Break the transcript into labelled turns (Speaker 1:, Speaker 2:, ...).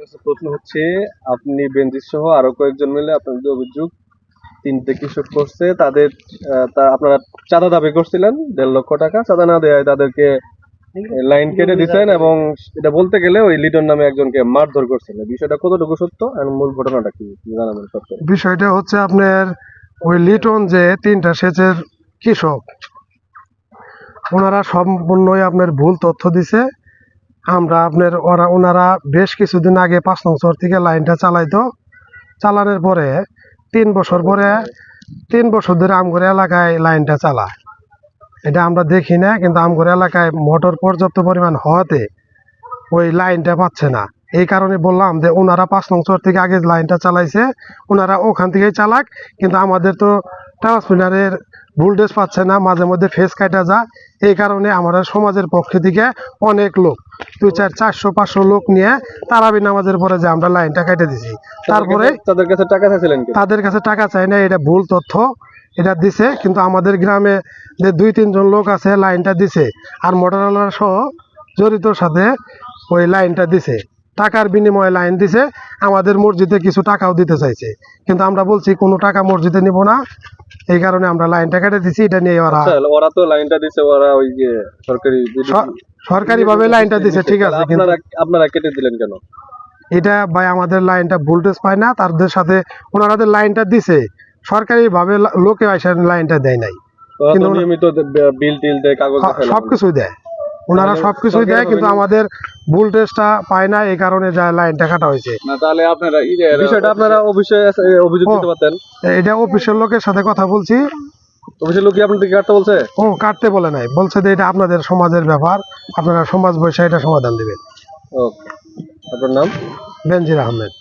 Speaker 1: কাছে প্রশ্ন হচ্ছে, আপনি বেনজির সহ আরো কয়েকজন মিলে আপনার যে অভিযোগ 3টে কৃষক করছে তাদের আপনারা চাঁদা দাবি করছিলেন 1.5 লক্ষ টাকা, চাঁদা না দেওয়ায় তাদেরকে লাইন কেটে দিচ্ছেন এবং এটা বলতে গেলে ওই লিটন নামে একজনকে মারধর করছিল। বিষয়টা কতটুকু সত্য আর মূল ঘটনাটা কি জানাবেন সত্য?
Speaker 2: বিষয়টা হচ্ছে আপনার ওই লিটন যে 3টা সেচের কৃষক, ওনারা সম্পূর্ণই আপনার ভুল তথ্য দিছে। আমরা আপনার ওনারা বেশ কিছুদিন আগে 5 নং চর থেকে লাইনটা চালাইতো, চালানোর পরে 3 বছর পরে 3 বছর ধরে আমগর এলাকায় লাইনটা চালায়। এটা আমরা দেখি না, কিন্তু আমগর এলাকায় মোটর পর্যাপ্ত পরিমাণ হওয়াতে ওই লাইনটা পাচ্ছে না। এই কারণে বললাম যে ওনারা 5 নং চর থেকে আগে লাইনটা চালাইছে, ওনারা ওখান থেকেই চালাক, কিন্তু আমাদের তো ট্রান্সমিটারের ভোল্টেজ পাচ্ছে না, মাঝে মধ্যে ফেস কাটা যায়। এই কারণে আমাদের সমাজের পক্ষ থেকে অনেক লোক 400-500 লোক নিয়ে তারাবি নামাজের পরে যে আমরা লাইনটা কেটে দিছি। তারপরে
Speaker 1: তাদের কাছে টাকা চাইছিলেন?
Speaker 2: তাদের কাছে টাকা চাই না, এটা ভুল তথ্য। এটা দিছে, কিন্তু আমাদের গ্রামে যে 2-3 জন লোক আছে লাইনটা দিছে, আর মোটরওয়ালা সহ জড়িতর সাথে ওই লাইনটা দিছে, টাকার বিনিময়ে লাইন দিছে। আমাদের মসজিদে কিছু টাকাও দিতে চাইছে, কিন্তু আমরা বলছি কোনো টাকা মসজিদে নিব না, এই কারণে আমরা লাইনটা কেটে দিছি। এটা নিয়ে
Speaker 1: ওরা তো লাইনটা দিছে, ওরা ওই যে
Speaker 2: সরকারি ভাবে লাইনটা দিছে, ঠিক আছে, কিন্তু
Speaker 1: আপনারা কেটে দিলেন কেন?
Speaker 2: এটা ভাই আমাদের লাইনটা ভোল্টেজ পায় না, তাদের সাথে ওনাদের লাইনটা দিছে সরকারি ভাবে, লোকে এসে লাইনটা দেয় নাই, কিন্তু
Speaker 1: নিয়মিত বিল টিল দেয়, কাগজ
Speaker 2: সবকিছুই দেয়, ওনারা সবকিছুই দেয়, কিন্তু আমাদের ভোল্টেজটা পায় না, এই কারণে যা লাইনটা কাটা হয়েছে।
Speaker 1: না তাহলে আপনারা বিষয়টা আপনারা অফিসে অভিযোগ দিতে পারতেন।
Speaker 2: এটা অফিসের লোকের সাথে কথা বলছি।
Speaker 1: অফিসের লোক কি আপনাদের কাটতে বলছে?
Speaker 2: কাটতে বলে নাই, বলছে যে এটা আপনাদের সমাজের ব্যাপার, আপনারা সমাজ বসে এটা সমাধান দেবেন।
Speaker 1: ওকে, আপনার নাম?
Speaker 2: বেনজির আহমেদ।